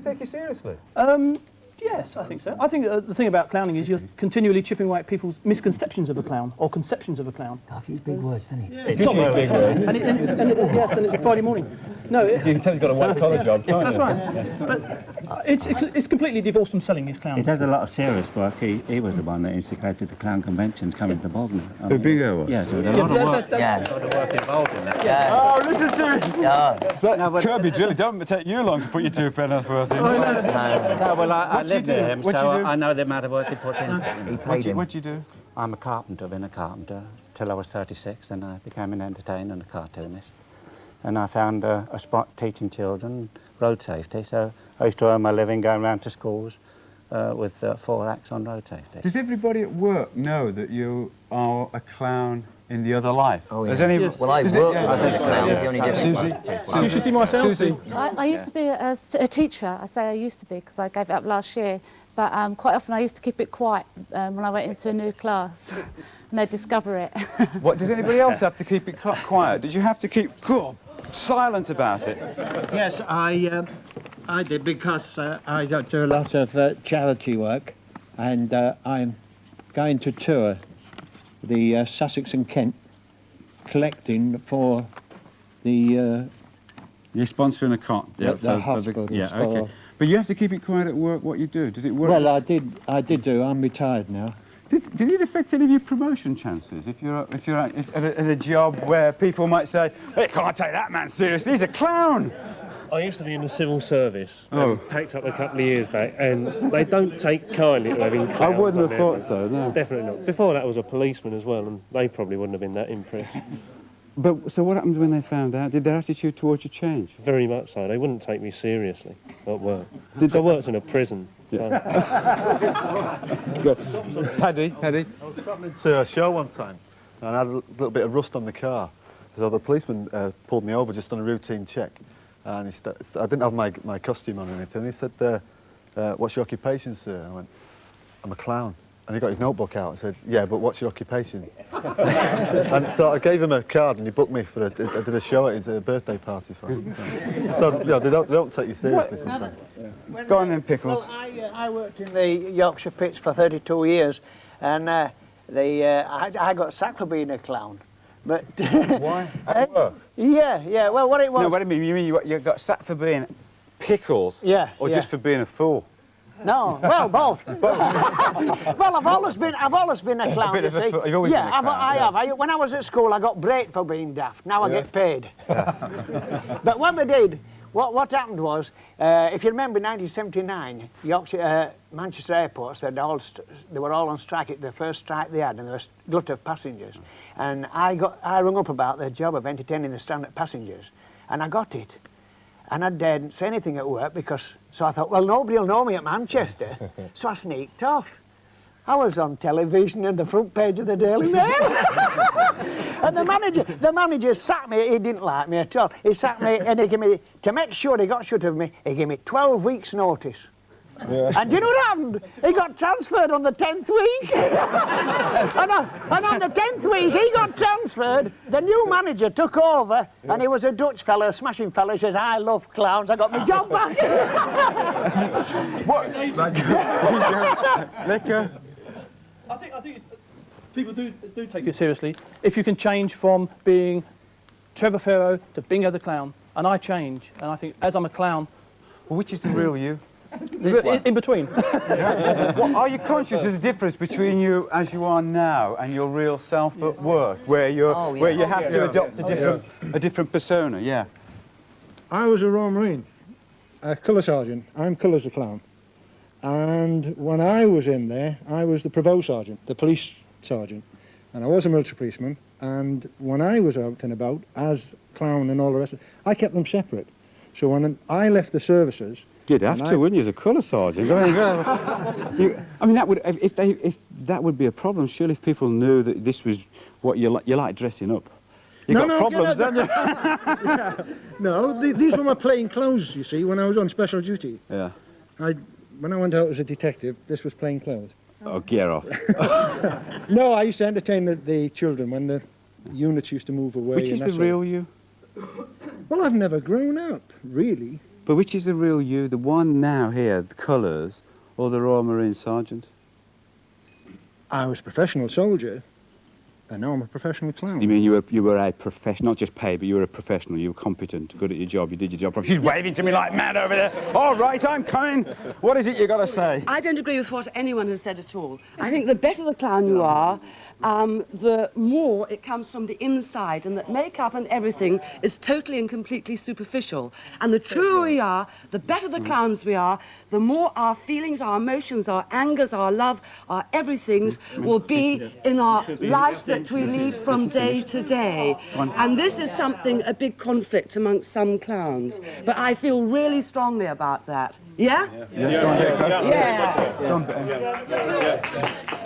take you seriously? Yes, I think so. I think the thing about clowning is you're continually chipping away at people's misconceptions of a clown or conceptions of a clown. A few big words, doesn't he? Yeah, it's not big words. Yes, and it's a Friday morning. No, you can tell he's got a white collar job, can't that's you? right. But it's completely divorced from selling his clowns. He does a lot of serious work. He was the one that instigated the clown conventions coming to Bognor. The bingo one? Yes, there was a lot of work. Yeah. A lot of work involved in that. Yeah. Oh, listen to him! Yeah. Kirby Drilly, don't take you long to put your £2 worth in. No, well, I live near him, What do so you do? I know the amount of work he put in. He paid him. What do you do? I'm a carpenter, been a carpenter till I was 36, and I became an entertainer and a cartoonist. And I found a spot teaching children road safety, so I used to earn my living going around to schools with 4 acts on road safety. Does everybody at work know that you are a clown in the other life? Oh, yeah. Does any, Yes. Well, I work with a clown, the only difference. Susie? You should see myself. Susie? I used to be a teacher. I say I used to be because I gave it up last year. But quite often I used to keep it quiet when I went into a new class and they'd discover it. What, did anybody else have to keep it quiet? Did you have to keep silent about it? Yes, I did because I do a lot of charity work, and I'm going to tour the Sussex and Kent, collecting for the You're sponsoring a cot? the hospitals. Yeah, for- okay. But you have to keep it quiet at work, what you do. Does it work? Well, I did do. I'm retired now. Did it affect any of your promotion chances? If you're at a job where people might say, "Hey, can't take that man seriously. He's a clown." I used to be in the civil service. Oh. Packed up a couple of years back, and they don't take kindly to having clowns. I wouldn't on have their thought so. No. Definitely not. Before that, I was a policeman as well, and they probably wouldn't have been that impressed. But so what happens when they found out? Did their attitude towards you change? Very much so. They wouldn't take me seriously at work. I worked in a prison. So. Good. Paddy. I was travelling to a show one time and I had a little bit of rust on the car. So the policeman pulled me over just on a routine check, and I didn't have my costume on or anything. He said, "What's your occupation, sir?" And I went, "I'm a clown." And he got his notebook out and said, "Yeah, but what's your occupation?" And so I gave him a card and he booked me for I did a show at his birthday party for him. So yeah, they don't take you seriously sometimes. Go on then, Pickles. Well, I worked in the Yorkshire pits for 32 years, and I got sacked for being a clown. But Why? At work? Yeah. Well, what it was. No, what do you mean? You mean you got sacked for being Pickles? Yeah. Or yeah. just for being a fool? No, well, both. Well, I've always been a clown. bit you of a see. fool. You've always been a clown, I have. When I was at school, I got break for being daft. Now I get paid. But what they did, what happened was, if you remember, in 1979, Yorkshire, Manchester airports, they were all on strike. It's the first strike they had, and there was a glut of passengers. And I rung up about the job of entertaining the stranded passengers, and I got it. And I daredn't say anything at work so I thought, well, nobody will know me at Manchester. So I sneaked off. I was on television and the front page of the Daily Mail. And the manager sacked me. He didn't like me at all. He sacked me and he gave me, to make sure he got shut of me, he gave me 12 weeks' notice. Yeah. And do you know what happened? He got transferred on the 10th week. and on the 10th week, he got transferred. The new manager took over, and he was a Dutch fellow, a smashing fellow. He says, "I love clowns. I got my job back." What? Liquor? I think people do take it seriously if you can change from being Trevor Farrow to Bingo the Clown. And I change, and I think as I'm a clown... Well, which is the real you? In between. Well, are you conscious of the difference between you as you are now and your real self at work, where you have to adopt a different persona? Yeah. I was a Royal Marine, a colour sergeant. I'm colours the clown. And when I was in there, I was the provost sergeant, the police sergeant. And I was a military policeman. And when I was out and about as clown and all the rest of it, I kept them separate. So when I left the services... You'd have to, wouldn't you, as a colour sergeant? I mean, that would if that would be a problem. Surely, if people knew that this was what you like dressing up. You've got problems, haven't you? Yeah. No, these were my plain clothes. You see, when I was on special duty. Yeah. When I went out as a detective, this was plain clothes. Oh, get off. No, I used to entertain the children when the units used to move away. Which is the real you? Well, I've never grown up, really. But which is the real you? The one now here, the colours, or the Royal Marine Sergeant? I was a professional soldier, and now I'm a professional clown. You mean you were a professional, not just paid, but you were a professional, you were competent, good at your job, you did your job. She's waving to me like mad over there. All right, I'm coming. What is it you got to say? I don't agree with what anyone has said at all. I think the better the clown you are, the more it comes from the inside, and that makeup and everything is totally and completely superficial. And the truer we are, the better the clowns we are, the more our feelings, our emotions, our angers, our love, our everythings will be in our life that we lead from day to day. And this is something, a big conflict amongst some clowns. But I feel really strongly about that. Yeah?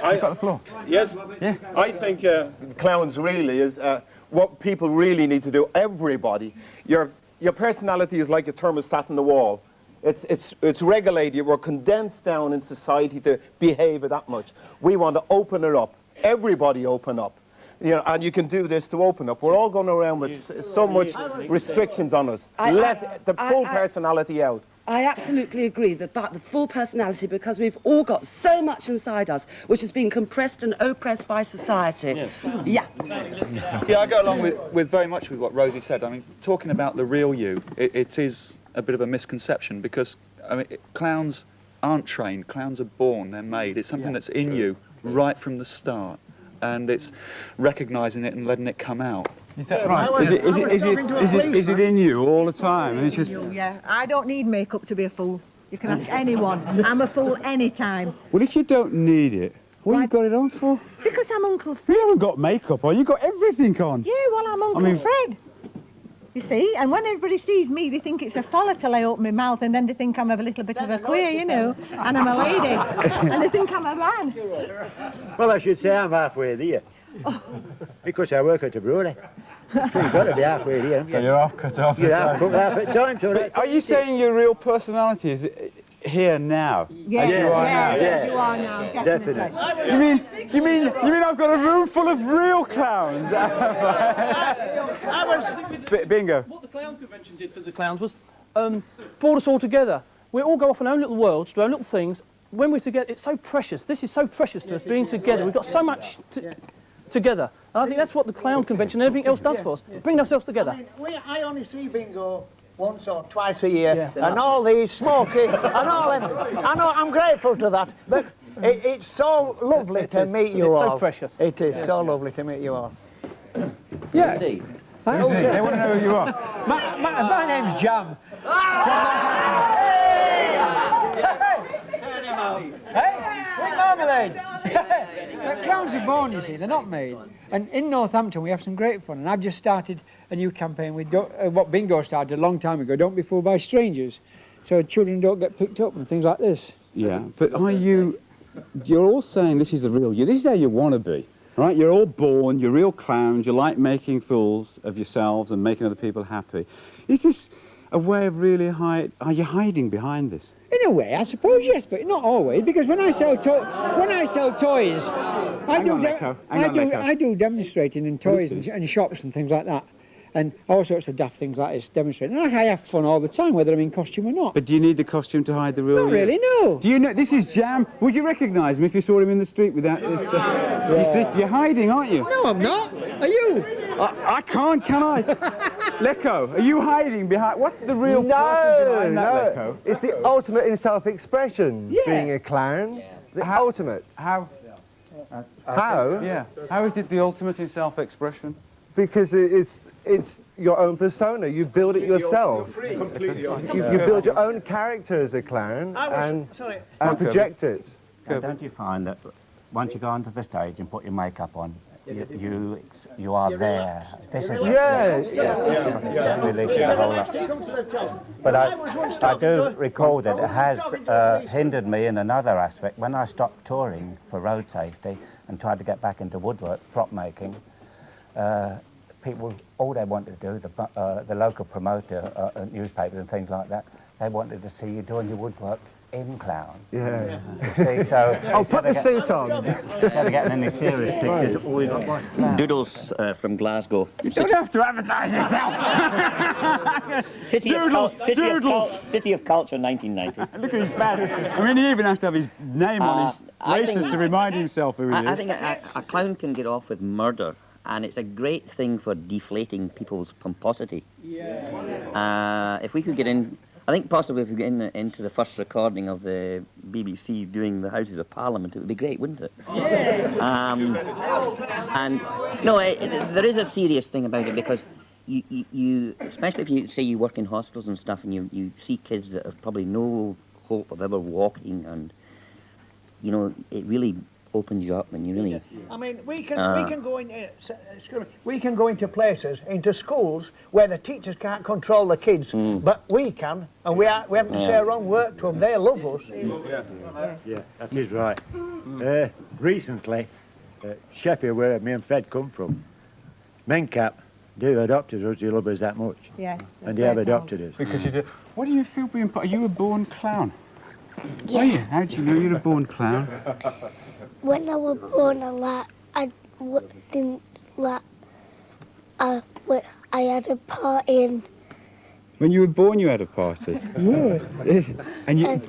I got the floor. Yes? Yeah. I think clowns really is what people really need to do. Everybody. Your personality is like a thermostat in the wall. It's regulated. We're condensed down in society to behave that much. We want to open it up. Everybody open up. You know, and you can do this to open up. We're all going around with so much restrictions on us. Let the full personality out. I absolutely agree about the full personality, because we've all got so much inside us which has been compressed and oppressed by society. Yeah. Yeah, I go along with very much with what Rosie said. I mean, talking about the real you, it is a bit of a misconception, because I mean, clowns aren't trained. Clowns are born, they're made. It's something that's in you right from the start, and it's recognising it and letting it come out. Is that right? Is it in you all the time? And it's just... Yeah, I don't need makeup to be a fool. You can ask anyone. I'm a fool any time. Well, if you don't need it, what have you got it on for? Because I'm Uncle Fred. You haven't got makeup on, you've got everything on. Yeah, well, I'm Uncle Fred. You see, and when everybody sees me, they think it's a follow till I open my mouth, and then they think I'm a little bit of a queer, you know, and I'm a lady, and they think I'm a man. Well, I should say I'm halfway there. Because I work at a brewery. So you've got to be halfway there, haven't you? So you're half cut off. You're half at a time, so that's... Are you saying your real personality is here now? Yes, as you are now? Yes, you are now, definitely. You mean I've got a room full of real clowns? Bingo. What the clown convention did for the clowns was brought us all together. We all go off in our own little worlds, do our own little things. When we're together, it's so precious. This is so precious to us, being together. We've got so much together. And I think that's what the clown convention and everything else does for us. Bring ourselves together. I only see bingo once or twice a year, and all these smoking and all them. I know, I'm grateful to that, but it's so lovely to meet you all. It's so precious. It is so lovely to meet you all. Yeah. They want to know who you are. My name's Jam. Hey, quick marmalade! Clowns are born, you see, they're not made. And in Northampton we have some great fun, and I've just started a new campaign with what Bingo started a long time ago, Don't Be Fooled by Strangers, so children don't get picked up and things like this. Yeah, but you're all saying this is the real you, this is how you want to be, right? You're all born, you're real clowns, you like making fools of yourselves and making other people happy. Is this a way of really are you hiding behind this? In a way, I suppose, yes, but not always, because when I sell toys, I do demonstrating in toys and shops and things like that, and all sorts of daft things like this, demonstrating. And I have fun all the time, whether I'm in costume or not. But do you need the costume to hide the real you? Not really, no. Do you know, this is Jam. Would you recognise him if you saw him in the street without this stuff? Yeah. You see, you're hiding, aren't you? No, I'm not. Are you? I can't, can I? Lecco, are you hiding behind... What's the real person behind that, Lecco? It's the ultimate in self-expression, being a clown. Yeah. The ultimate. How? How? Yeah. How is it the ultimate in self-expression? Because it's your own persona. You build it yourself. You build your own character as a clown and project it. And don't you find that once you go onto the stage and put your makeup on, you are there. This is don't release it the whole lot. But I do recall that it has hindered me in another aspect. When I stopped touring for road safety and tried to get back into woodwork, prop making, people, all they wanted to do, the local promoter, newspapers and things like that, they wanted to see you doing your woodwork in clown. Yeah. See, so Oh, put the suit on. Instead of getting any serious pictures, all we got was clown. Doodles from Glasgow. You don't have to advertise yourself. City of Culture, 1990. Look at his badge. I mean, he even has to have his name on his braces to remind himself who he is. I think a clown can get off with murder, and it's a great thing for deflating people's pomposity. Yeah. If we could get in, I think possibly if we get into the first recording of the BBC doing the Houses of Parliament, it would be great, wouldn't it? Yeah. And no, there is a serious thing about it, because you especially if you say you work in hospitals and stuff, and you see kids that have probably no hope of ever walking, and you know, it really opens you up, and you really. I mean, we can go in. We can go into places, into schools where the teachers can't control the kids, but we can, and we haven't to say a wrong word to them. They love us. Yeah, that is right. Recently, Sheffield, where me and Fred come from, Mencap, they adopted us. They love us that much. Yes. And they have adopted us. Because you do. What do you feel being part? Are you a born clown? Yeah. Are you? How do you know you're a born clown? When I was born, I had a party in. When you were born, you had a party. Yeah. And you.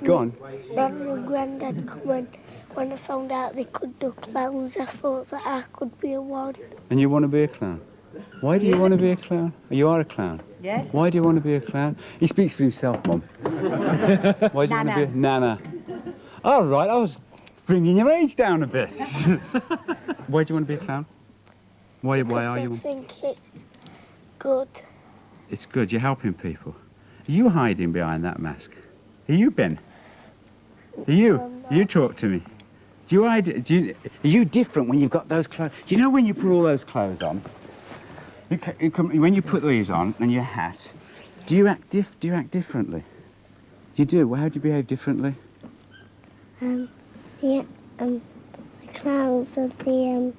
Go on. Then my granddad come in. When I found out they could do clowns, I thought that I could be one. And you want to be a clown? Why do you want to be a clown? You are a clown. Yes. Why do you want to be a clown? He speaks for himself, Mum. Why do you want to be a Nana? All right, I was bringing your age down a bit. Why do you want to be a clown? Why are you? I think it's good. It's good. You're helping people. Are you hiding behind that mask? Are you, Ben? Are you? You talk to me. Do you hide? Are you different when you've got those clothes? You know when you put all those clothes on? When you put these on and your hat, do you act differently? You do. Well, how do you behave differently? The clowns of the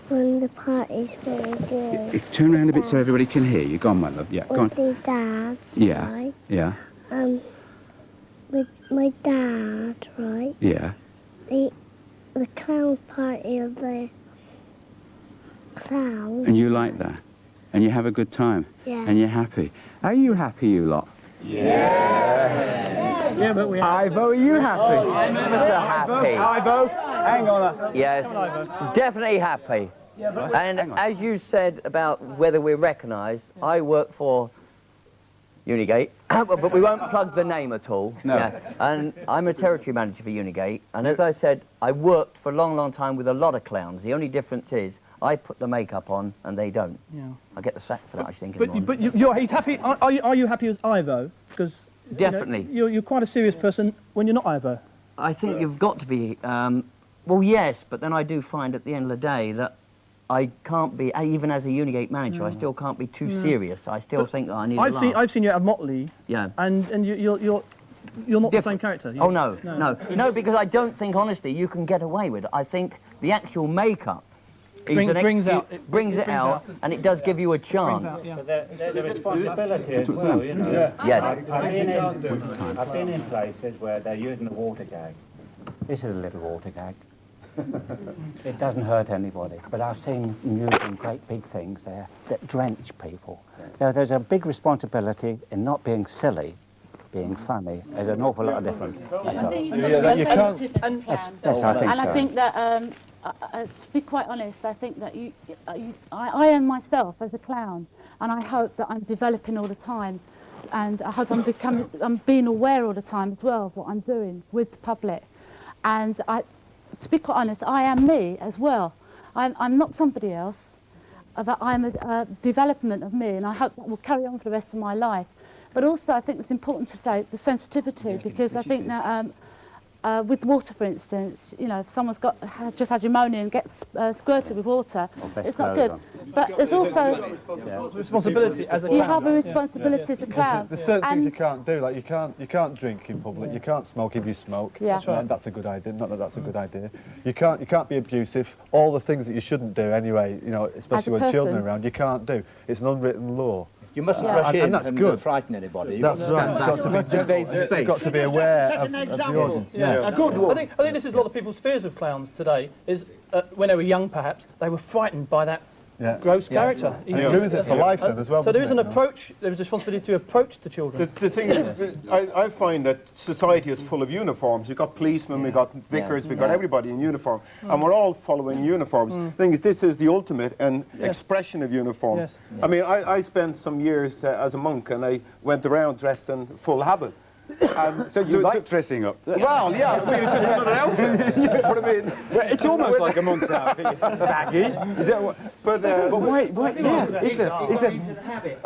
when the parties were doing. Turn around a bit so everybody can hear you. Go on, my love. Yeah, go on. With the dads, Yeah. right? Yeah. With my dad, right? Yeah. The clown party of the clown. And you like that, and you have a good time. Yeah. And you're happy. Are you happy, you lot? Yes. Yeah, but we are. Ivo, are you happy? I'm happy. Ivo, hang on. Yes, definitely happy. And as you said about whether we're recognised, I work for Unigate, but we won't plug the name at all. No. Yeah. And I'm a territory manager for Unigate, and as I said, I worked for a long, long time with a lot of clowns. The only difference is I put the makeup on and they don't. Yeah. I get the sack for that, I think. But he's happy. Are you happy as Ivo? Because definitely. You're quite a serious person when you're not Ivo. I think you've got to be. Well, yes, but then I do find at the end of the day that I can't be, even as a Unigate manager, I still can't be too serious. I still think that I need a laugh. I've seen you at Motley. Yeah. And you're not the same character. Oh no, because I don't think honestly you can get away with it. I think the actual makeup brings it out, and it does give you a chance. But there's a responsibility as well, you know. Yes. I've been in places where they're using the water gag. This is a little water gag. It doesn't hurt anybody, but I've seen them using great big things there that drench people. So there's a big responsibility in not being silly, being funny. There's an awful lot of difference. I think you've got to be sensitive as a clown. Yes, I think and so. I think that, to be quite honest, I think that I am myself as a clown, and I hope that I'm developing all the time, and I hope I'm being aware all the time as well of what I'm doing with the public. And to be quite honest, I am me as well. I'm not somebody else, but I'm a development of me, and I hope that will carry on for the rest of my life. But also, I think it's important to say the sensitivity, because I think that with water, for instance, you know, if someone's just had pneumonia and gets squirted with water, it's not good. But there's also responsibility as a clown. You have a responsibility as a clown. There's certain things you can't do, like you can't drink in public, you can't smoke if you smoke. Yeah. That's a good idea. Not that that's a good idea. You can't be abusive. All the things that you shouldn't do anyway, you know, especially when children are around, you can't do. It's an unwritten law. You mustn't Yeah. rush in And that's good. frighten anybody. You've That's got to stand right. back. You've got to be aware of the audience. Yeah. I think this is a lot of people's fears of clowns today, is when they were young perhaps, they were frightened by that gross character. And it ruins it for life then as well. So there is doesn't an it? approach, there is a responsibility to approach the children. The thing is, I find that society is full of uniforms. We've got policemen, we've got vicars, we've got everybody in uniform, and we're all following uniforms. The thing is, this is the ultimate expression of uniform. Yes. I mean, I spent some years as a monk, and I went around dressed in full habit. So you like dressing up? Well, yeah, I mean, it's just another outfit. But I mean, it's almost like a monk's outfit. Baggy. Is that what? But wait, yeah. Is there? I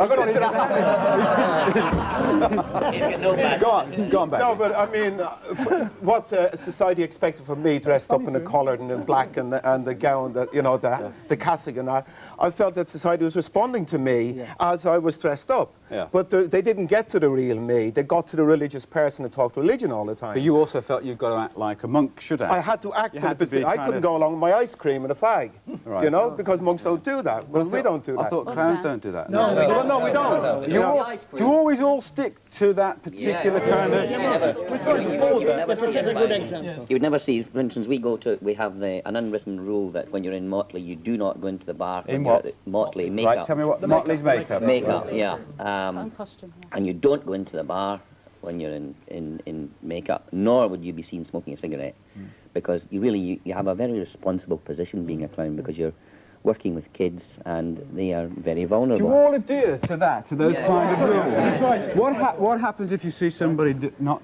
got into the habit. Go on back. No, but I mean, what society expected from me, dressed up in a collar and in black and the gown, that the cassock and that, I felt that society was responding to me as I was dressed up. Yeah. But they didn't get to the real me. They got to the religious person and talked religion all the time. But you also felt you've got to act like a monk should act. I had to act You in a had to be position. I kind couldn't of- go along with my ice cream and a fag, Right. because monks don't do that. Well, we don't do that. I thought clowns don't do that. No, we don't. Do you always all stick to that particular kind of... You would never see, for instance, we have an unwritten rule that when you're in motley, you do not go into the bar. In when you're what? at the motley makeup. Right, tell me what Motley's makeup. Makeup, yeah. And costume. And you don't go into the bar when you're in makeup, nor would you be seen smoking a cigarette, because you have a very responsible position being a clown, because you're working with kids and they are very Do you vulnerable. all adhere to that, to those kind of rules? What happens if you see somebody not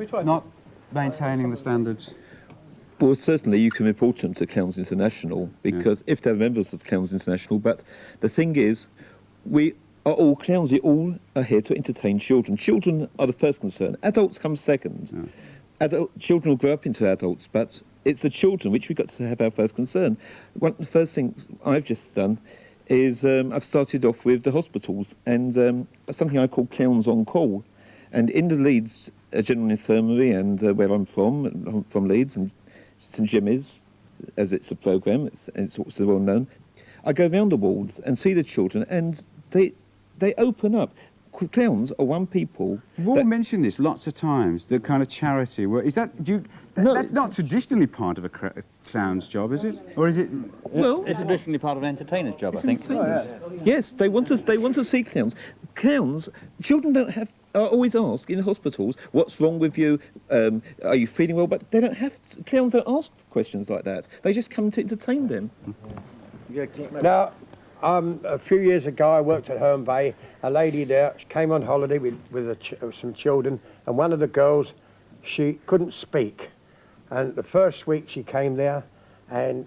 maintaining the standards? Well, certainly you can report them to Clowns International, because if they're members of Clowns International, but the thing is, we are all clowns, we all are here to entertain children. Children are the first concern, adults come second. Children will grow up into adults, but it's the children which we've got to have our first concern. One of the first things I've just done is I've started off with the hospitals, and something I call Clowns on Call. And in the Leeds General Infirmary, and where I'm from Leeds, and St Jimmy's, as it's a programme, it's also well known, I go round the wards and see the children, and they open up. Clowns are one people. You've all mentioned this lots of times, the kind of charity. Is that, that's not traditionally part of a clown's job, is it? Or is it? Well, it's traditionally part of an entertainer's job, I think. Yes, they want to see clowns. Clowns, children are always asked in hospitals, what's wrong with you? Are you feeling well? But they don't have to, clowns don't ask questions like that. They just come to entertain them. Now, a few years ago, I worked at Herne Bay. A lady there came on holiday with some children, and one of the girls, she couldn't speak. And the first week she came there, and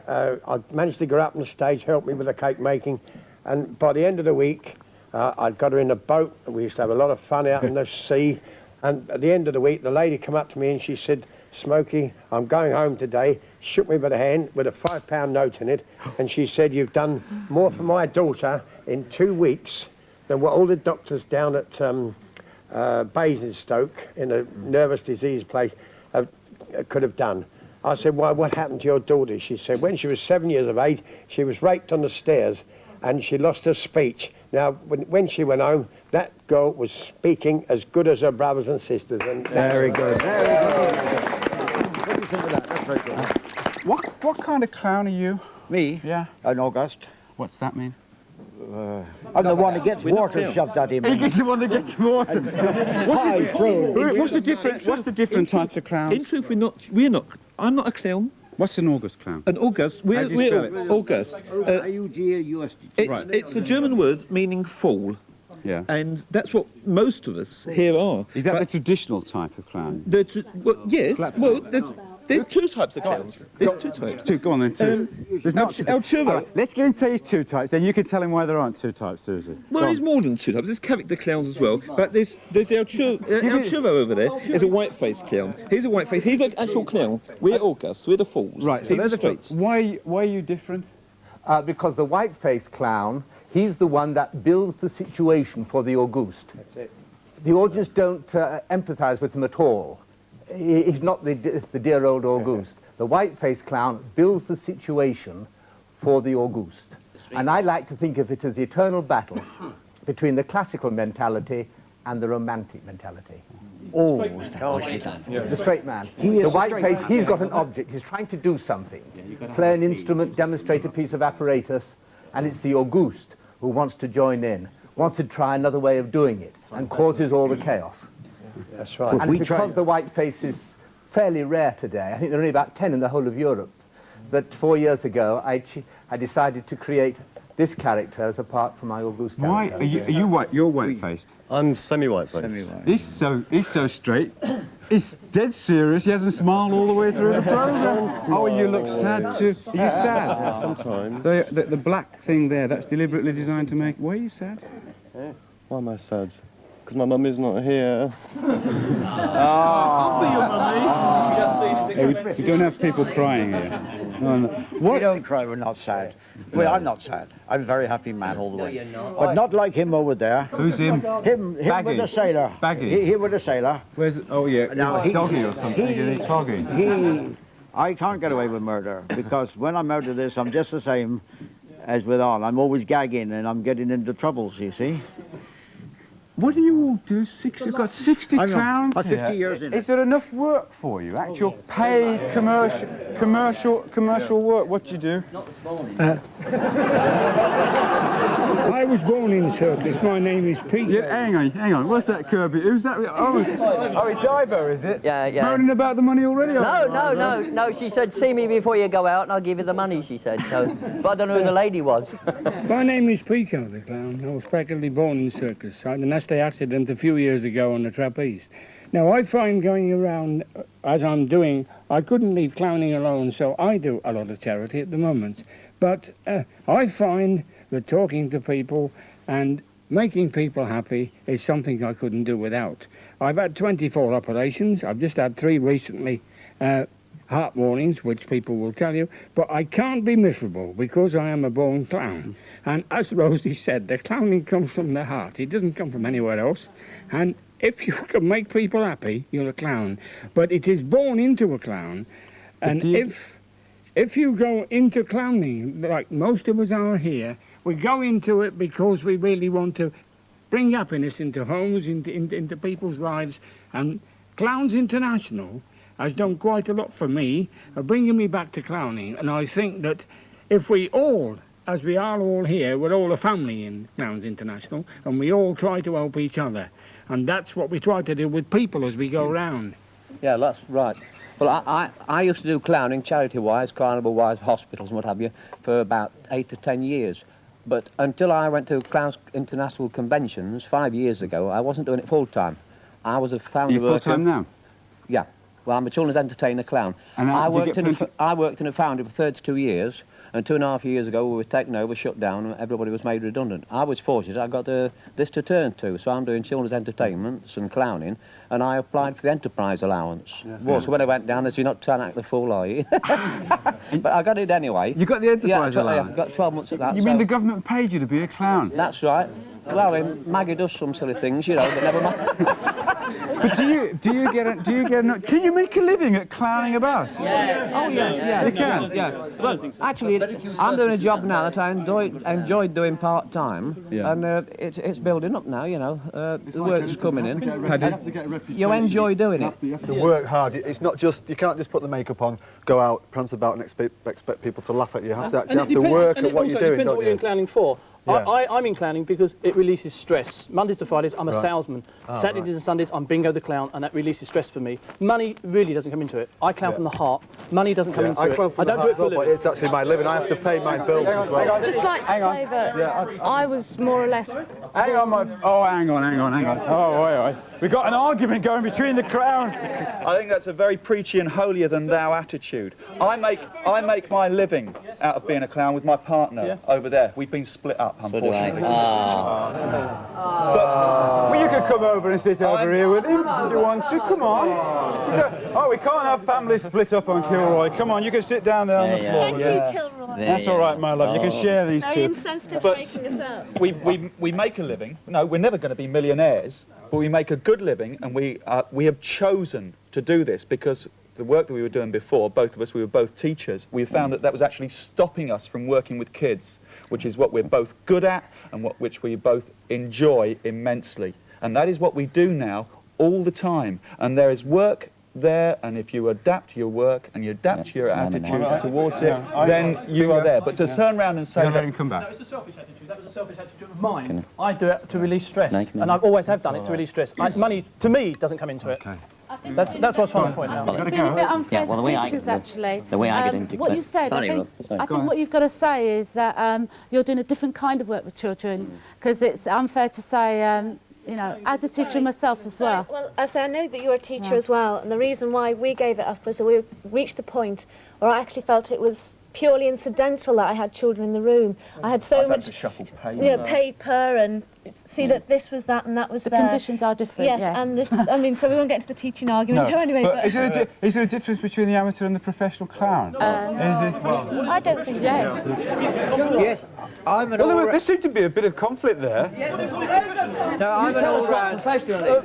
I managed to get her up on the stage, help me with the cake making, and by the end of the week, I'd got her in a boat, and we used to have a lot of fun out in the sea. And at the end of the week, the lady came up to me and she said, "Smokey, I'm going home today." Shook me by the hand with a £5 note in it, and she said, "You've done more for my daughter in 2 weeks than what all the doctors down at Basingstoke in a nervous disease place could have done." I said, "Why, what happened to your daughter?" She said, "When she was 7 years of age, she was raped on the stairs and she lost her speech. Now, when she went home, that girl was speaking as good as her brothers and sisters." And Very good. What do you think of that? That's very good. What kind of clown are you? Me? Yeah. An August. What's that mean? I'm the one that gets water shoved at him. He's the one that gets water. What's the different types of clowns? In truth, we're not. I'm not a clown. What's an August clown? An August. How do you spell it? August. August. It's a German word meaning fall. Yeah. And that's what most of us here are. Is that the traditional type of clown? Yes. Well, there's two types of clowns. There's two types. Go on then. There's not. El Churro. Let's get into these two types, then you can tell him why there aren't two types, Susie. Well, there's more than two types. There's character clowns as well. But there's El Churro over there. Is a white-faced clown. He's a white face. He's an actual clown. We're August. We're the fools. Right. He's the straight. Why are you different? Because the white-faced clown, he's the one that builds the situation for the Auguste. That's it. The audience don't empathise with him at all. He's not the dear old Auguste. The white-faced clown builds the situation for the Auguste. And I like to think of it as the eternal battle between the classical mentality and the romantic mentality. Almost. The straight man. He is the the white straight face, man. he's got an object, he's trying to do something. Play an instrument, demonstrate a piece of apparatus, and it's the Auguste who wants to join in, wants to try another way of doing it, and causes all the chaos. That's right. And because the white face is fairly rare today, I think there are only about 10 in the whole of Europe, but 4 years ago I decided to create this character as apart from my Auguste Why character. are you white? You're white-faced. I'm semi-white-faced. He's so straight. He's dead serious. He hasn't smiled all the way through the program. Oh, you look sad too. Are you sad? Yeah, sometimes. The black thing there, that's deliberately designed to make. Why are you sad? Yeah. Why am I sad? Because my mum is not here. We don't have people crying here. No. We don't cry, we're not sad. Well, I'm not sad. I'm a very happy man all the way. But not like him over there. Who's him? Him with the sailor. Baggy? He with the sailor. Where's? Oh yeah. Now, Doggy or something. Foggy. I can't get away with murder because when I'm out of this, I'm just the same as with all. I'm always gagging and I'm getting into troubles, you see. What do you all do? You've got 60 crowns I'm 50 here. years in Is there enough work for you? Actual paid commercial work? What do you do? I was born in circus. My name is Pete. Yeah, hang on. What's that, Kirby? Who's that? Oh, it's Ivo, is it? Yeah. Moaning about the money already? No. She said, see me before you go out and I'll give you the money, she said. So, but I don't know who the lady was. My name is Pico the Clown. I was practically born in circus. I had a nasty accident a few years ago on the trapeze. Now, I find going around, as I'm doing, I couldn't leave clowning alone, so I do a lot of charity at the moment. But I find that talking to people and making people happy is something I couldn't do without. I've had 24 operations. I've just had 3 recently, heart warnings, which people will tell you, but I can't be miserable because I am a born clown. And as Rosie said, the clowning comes from the heart. It doesn't come from anywhere else. And if you can make people happy, you're a clown. But it is born into a clown. And if you go into clowning, like most of us are here, we go into it because we really want to bring happiness into homes, into people's lives. And Clowns International has done quite a lot for me, bringing me back to clowning. And I think that if we all, as we are all here, we're all a family in Clowns International, and we all try to help each other. And that's what we try to do with people as we go round. Yeah, that's right. Well, I used to do clowning, charity-wise, carnival-wise, hospitals and what have you, for about 8 to 10 years. But until I went to Clowns International conventions 5 years ago, I wasn't doing it full-time. I was a founder worker. Are you full-time now? Yeah. Well, I'm a children's entertainer clown. And I worked in a foundry for 32 years, and 2.5 years ago we were taken over, shut down, and everybody was made redundant. I was fortunate, I got this to turn to, so I'm doing children's entertainments and clowning, and I applied for the enterprise allowance. Yeah. So when I went down, they said, you're not trying to act the fool, are you? But I got it anyway. You got the enterprise allowance? Yeah, I got 12 months at that. You mean the government paid you to be a clown? That's right. Well, Maggie does some silly things, you know, but never mind. But do you get can you make a living at clowning about? Yeah. Oh yes, You can. Yeah. Well, actually, I'm doing a job now that I enjoyed doing part time, and it's building up now. You know, the work's coming in. You enjoy doing it. You have to work hard. It's not just you can't just put the makeup on, go out, prance about, and expect people to laugh at you. You have to actually work at what you're doing. It depends what you're in clowning for. Yeah. I'm in clowning because it releases stress. Mondays to Fridays, I'm a salesman. Saturdays and Sundays, I'm Bingo the Clown, and that releases stress for me. Money really doesn't come into it. I clown from the heart. Money doesn't come into it. I don't do it for a living. It's actually my living. I have to pay my bills as well. I'd just like to say that I was more or less... Hang on. Oh, wait. We've got an argument going between the clowns. I think that's a very preachy and holier-than-thou attitude. I make my living out of being a clown with my partner over there. We've been split up, unfortunately. Well, you could come over and sit over here with him if you want to. Come on. Oh, we can't have families split up on Kilroy. Come on, you can sit down there on the floor. Thank you, Kilroy. That's all right, my love. You can share these Very two. insensitive breaking us up. We make a living. No, we're never going to be millionaires, but we make a good living, and we have chosen to do this because the work that we were doing before, both of us, we were both teachers, we found that that was actually stopping us from working with kids, which is what we're both good at and which we both enjoy immensely. And that is what we do now all the time. And there is work there, and if you adapt your work and you adapt your attitudes towards it, then you are there. But to turn around and say that... come back. No, it's a selfish attitude. That was a selfish attitude of mine. I do it to release stress, and I've always have done it to release stress. Money, to me, doesn't come into it. That's what I'm trying to point out. It's been a bit unfair to teachers, actually. The way I get into what you said, I think what you've got to say is that you're doing a different kind of work with children, because it's unfair to say, you know, as a teacher myself as well. Well, I know that you're a teacher as well, and the reason why we gave it up was that we reached the point where I actually felt it was purely incidental that I had children in the room. I had so much paper and see that this was that and that was the there. conditions are different. Yes, and I mean, so we won't get into the teaching argument anyway. But is there a difference between the amateur and the professional clown? I don't think yes. Yes, I'm an well, there seemed to be a bit of conflict there. No, I'm an all-round.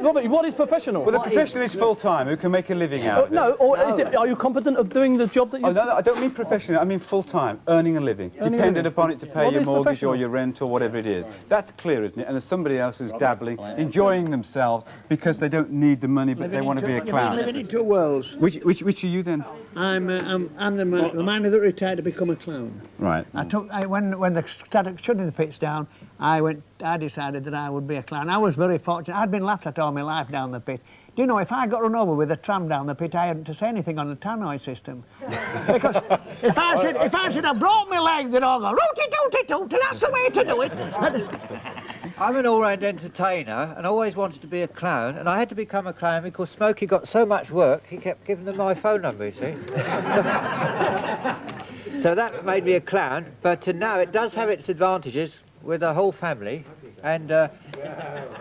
Robert, what is professional? Well, the professional is full-time, who can make a living out of it. No, or is it, are you competent of doing the job that you... Oh, no, I don't mean professional, I mean full-time, earning a living, dependent upon it to pay your mortgage or your rent or whatever it is. That's clear, isn't it? And there's somebody else who's dabbling, enjoying themselves because they don't need the money, but they want to be a clown. Living in two worlds. Which are you then? I'm the man that retired to become a clown. Right. When they started shutting the pits down, I decided that I would be a clown. I was very fortunate. I'd been laughed at all my life down the pit. Do you know, if I got run over with a tram down the pit, I hadn't to say anything on the tannoy system. Because if I should have broke my leg, they'd all go, rooty-tooty-tooty, that's the way to do it. I'm an all-round entertainer and always wanted to be a clown, and I had to become a clown because Smokey got so much work, he kept giving them my phone number, you see. So that made me a clown, but now it does have its advantages with the whole family, and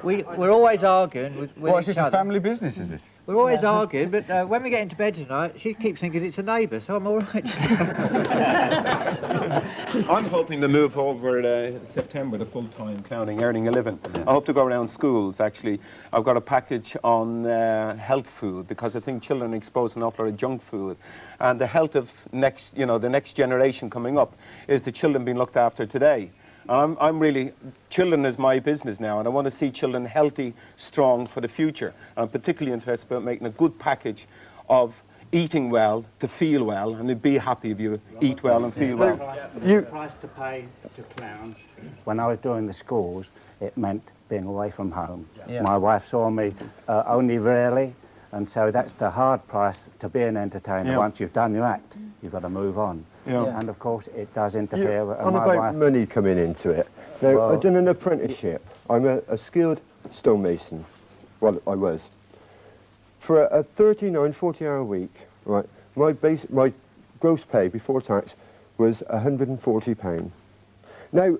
we're always arguing with each other. It's just a family business, is it? We're always arguing, but when we get into bed tonight, she keeps thinking it's a neighbour, so I'm all right. I'm hoping to move over September to full-time clowning, earning a living. I hope to go around schools, actually. I've got a package on health food, because I think children are exposed to an awful lot of junk food. And the health of the next generation coming up is the children being looked after today. I'm really, children is my business now, and I want to see children healthy, strong for the future. And I'm particularly interested about making a good package of eating well to feel well, and they'd be happy if you eat well and feel well. The price to pay to clowns. When I was doing the schools, it meant being away from home. Yeah. My wife saw me only rarely, and so that's the hard price to be an entertainer. Yeah. Once you've done your act, you've got to move on. Yeah. And of course, it does interfere with On my about wife. money coming into it. Now, Well- I've done an apprenticeship. I'm a skilled stonemason. Well, I was. For a 39, 40-hour week, right, my gross pay before tax was £140. Now,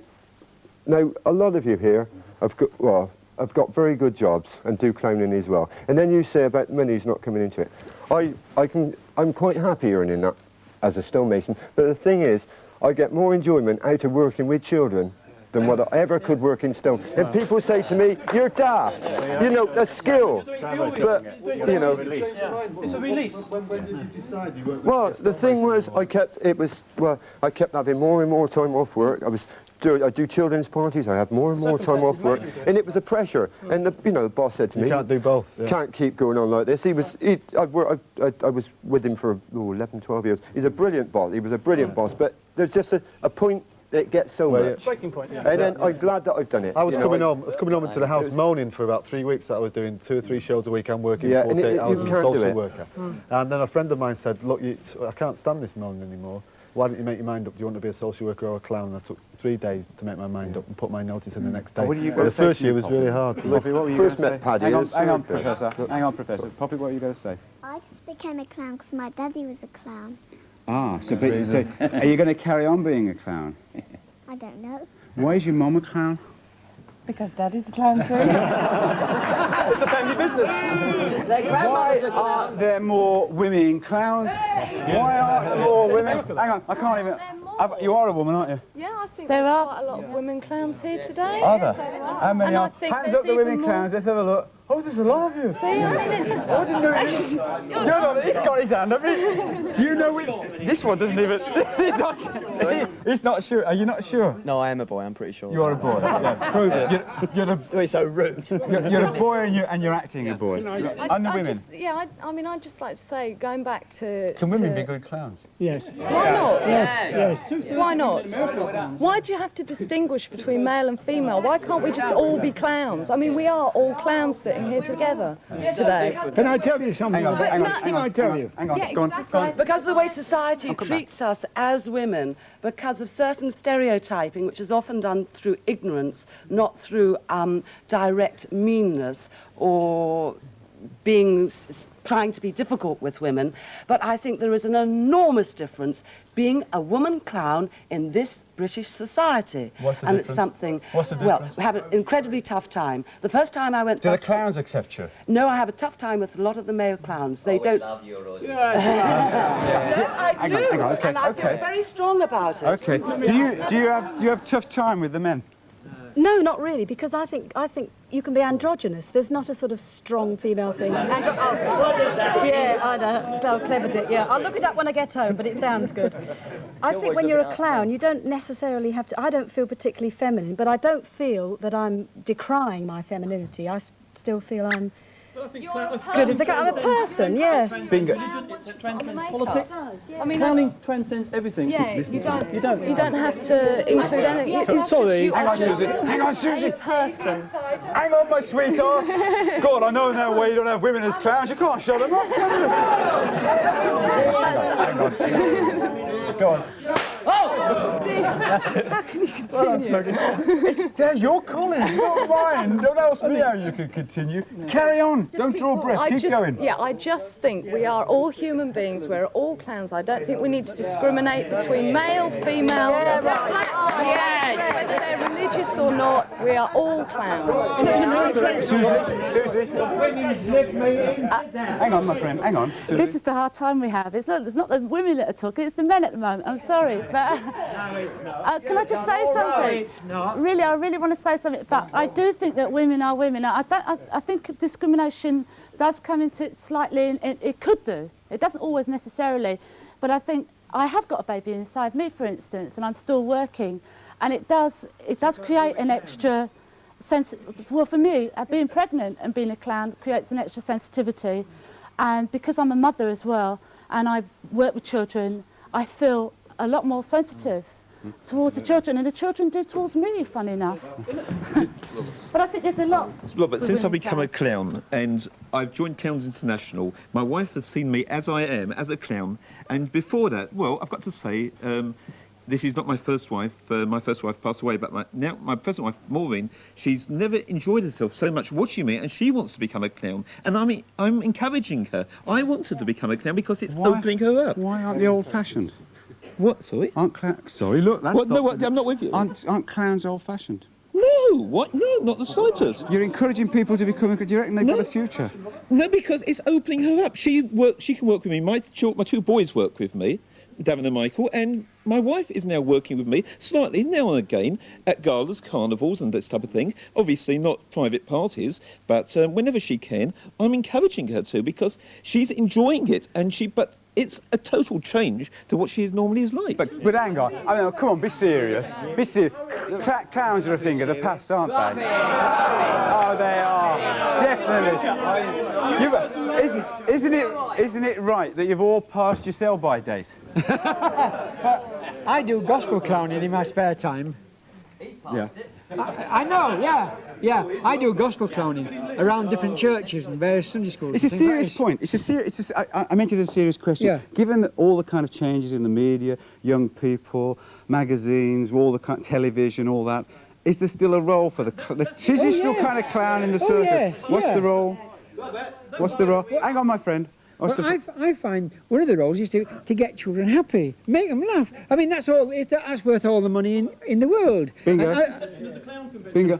a lot of you here have got very good jobs and do clowning as well. And then you say about money's not coming into it. I'm quite happy earning that as a stonemason, but the thing is, I get more enjoyment out of working with children than what I ever could work in stone. And people say to me, you're daft, you know, a skill, but, you know. It's a release. When did you decide you weren't? Well, the thing was, I kept having more and more time off work. I do children's parties, I have more and more time off work, and it was a pressure. And the boss said to me, you can't do both. Yeah. Can't keep going on like this. I was with him for 11, 12 years. He's a brilliant boss. He was a brilliant boss, but there's just a point that gets so much. Breaking point, yeah. And then I'm glad that I've done it. I was coming home into the house moaning for about 3 weeks that I was doing 2 or 3 shows a week and working 48 hours as a social worker. And then a friend of mine said, look, I can't stand this moaning anymore. Why don't you make your mind up? Do you want to be a social worker or a clown? And I took 3 days to make my mind up and put my notice in the next day. The first year was really hard. Poppy, what were you First gonna met say? Paddy. Hang on, Professor. Hang on, Professor. Poppy, what are you going to say? I just became a clown because my daddy was a clown. Ah, so are you going to carry on being a clown? I don't know. Why is your mum a clown? Because Daddy's a clown too. It's a family business. Why aren't there more women clowns? Why aren't there more women? Hang on, I can't even... You are a woman, aren't you? Yeah, I think There there's are. quite a lot of women clowns here today. Are there? How many And I are? think Hands there's up the women even clowns, let's have a look. Oh, there's a lot of you. See, I mean, it's... I didn't know he's got his hand up. Do you know which? This one doesn't even... He's not... He's not sure. Are you not sure? No, I am a boy, I'm pretty sure. You are a boy. Yeah, prove it. You're so rude. You're a boy and you're acting a boy. And the women. I mean, I'd just like to say, going back to... Can women be good clowns? Yes. Why not? Yes. Why not? Why do you have to distinguish between male and female? Why can't we just all be clowns? I mean, we are all clowns sitting here together today. Can I tell you something? Hang on. Go on. Because of the way society treats us as women, because of certain stereotyping, which is often done through ignorance, not through direct meanness or trying to be difficult with women. But I think there is an enormous difference being a woman clown in this British society. What's the and difference? It's something... What's the well, difference? we have an incredibly tough time. The first time I went... Do the clowns accept you? No, I have a tough time with a lot of the male clowns. They don't... love you, Rosie. No, I do, Hang on, okay, and I feel very strong about it. Okay. Do you have tough time with the men? No, not really, because I think you can be androgynous. There's not a sort of strong female thing. Yeah, I know. Oh, clever Dick. Yeah, I'll look it up when I get home, but it sounds good. I think when you're a clown, you don't necessarily have to... I don't feel particularly feminine, but I don't feel that I'm decrying my femininity. I still feel I'm... good as I'm a person, yes. Bingo. It transcends politics. I mean, clowning transcends everything. Yeah, you don't have to include anything. It's Sorry. just you Hang on, Susie. a person. Hang on, my sweetheart. God, I know now why you don't have women as clowns. You can't shut them up, can you? Hang on. Go on. Oh! That's it. How can you continue? They're your colours, not mine. Don't ask me how you can continue. Carry on. Don't draw breath. Keep going. Yeah, I just think we are all human beings. We're all clowns. I don't think we need to discriminate between male, female, whether they're religious or not. We are all clowns. Susie. Hang on, my friend. Hang on. Susie. This is the hard time we have. It's not the women that are talking, it's the men at the moment. I'm sorry, but can I just say something? Really, I really want to say something. But I do think that women are women. I think discrimination does come into it slightly. It could do. It doesn't always necessarily. But I think I have got a baby inside me, for instance, and I'm still working, and it does create an extra sense. Well, for me, being pregnant and being a clown creates an extra sensitivity, and because I'm a mother as well, and I work with children, I feel a lot more sensitive towards the children, and the children do towards me, funny enough. But I think there's a lot. But since I've become a clown and I've joined Clowns International, my wife has seen me as I am, as a clown, and before that, well, I've got to say, this is not my first wife. My first wife passed away, but my present wife, Maureen, she's never enjoyed herself so much watching me, and she wants to become a clown. And I'm encouraging her. I want her to become a clown because it's opening her up. Why aren't they old-fashioned? What? Sorry? Sorry, look. That's I'm not with you. Aren't clowns old-fashioned? No, what? No, not the slightest. You're encouraging people to become. Do you reckon they've got a future? No, because it's opening her up. She can work with me. My two boys work with me, Davin and Michael, and my wife is now working with me slightly now and again at galas, carnivals and this type of thing. Obviously not private parties, but whenever she can, I'm encouraging her to because she's enjoying it, but it's a total change to what she normally is like. But hang on, come on, be serious. Be serious. Clowns are a thing of the past, aren't they? Oh, they are. Definitely. Isn't it right that you've all passed your sell-by date? I do gospel clowning in my spare time. Yeah. I know, yeah. I do gospel clowning around different churches and various Sunday schools. It's a serious point. I meant it as a serious question. Yeah. Given all the kind of changes in the media, young people, magazines, all the kind of television, all that, is there still a role for the traditional kind of clown in the circus? Yes, What's the role? What's the role? Hang on, my friend. I find one of the roles is to get children happy, make them laugh. I mean, that's worth all the money in the world. Bingo. Bingo.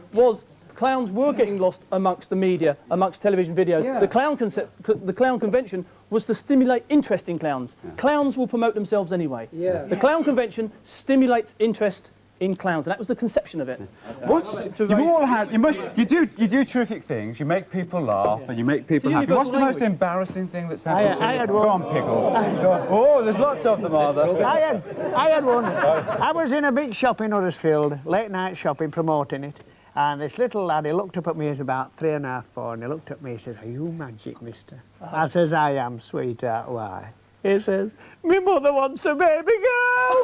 Clowns were getting lost amongst the media, amongst television videos. Yeah. The clown convention was to stimulate interest in clowns. Yeah. Clowns will promote themselves anyway. Yeah. The clown convention stimulates interest in clowns, and that was the conception of it. You do terrific things. You make people laugh and you make people happy. What's the most embarrassing thing that's happened to you? I had Go one. on, Pickle. Go on. Oh, there's lots of them, are there? I had one. I was in a big shop in Huddersfield, late night shopping, promoting it, and this little lad, he looked up at me, he was about 3.5, 4, and he looked at me, he said, "Are you magic, mister?" I says, "I am, sweetheart, why?" He says, "My mother wants a baby girl."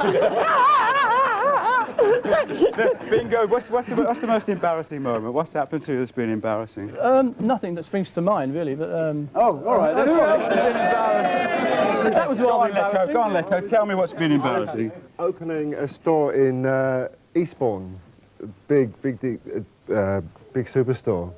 Bingo, what's the most embarrassing moment? What's happened to you that's been embarrassing? Nothing that springs to mind, really, but... Oh, all right. That's been embarrassing. That was rather embarrassing. Go on, Lecco. Tell me what's been embarrassing. Opening a store in Eastbourne, big superstore,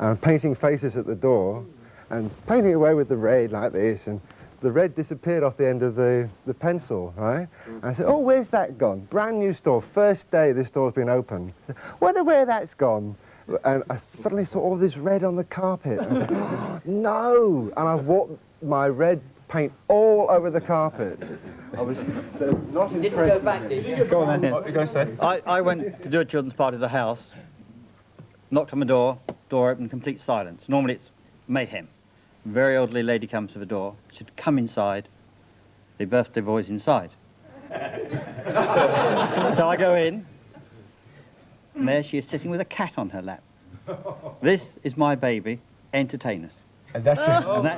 and painting faces at the door, and painting away with the red like this, and the red disappeared off the end of the pencil, right? And I said, "Oh, where's that gone? Brand new store, first day this store's been open. I said, wonder where that's gone." And I suddenly saw all this red on the carpet. I said, "Oh, no!" And I walked my red paint all over the carpet. I was not impressed. Didn't go back, did you? Go on then. What are you going to say? I went to do a children's party at the house, knocked on the door open, complete silence. Normally it's mayhem. A very elderly lady comes to the door. She'd come inside. The birthday boy's inside. So I go in, and there she is sitting with a cat on her lap. "This is my baby, entertain us." And that's and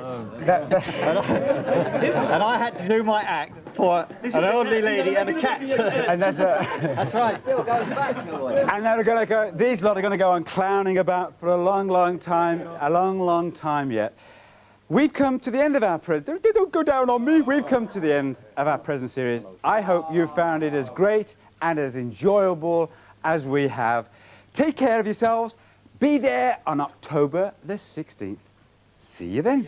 I had to do my act for an elderly lady and a cat. And that's right. Still goes back, Kilroy. And they're going to go. These lot are going to go on clowning about for a long time yet. We've come to the end of our present. Don't go down on me. We've come to the end of our present series. I hope you found it as great and as enjoyable as we have. Take care of yourselves. Be there on October the 16th. See you then.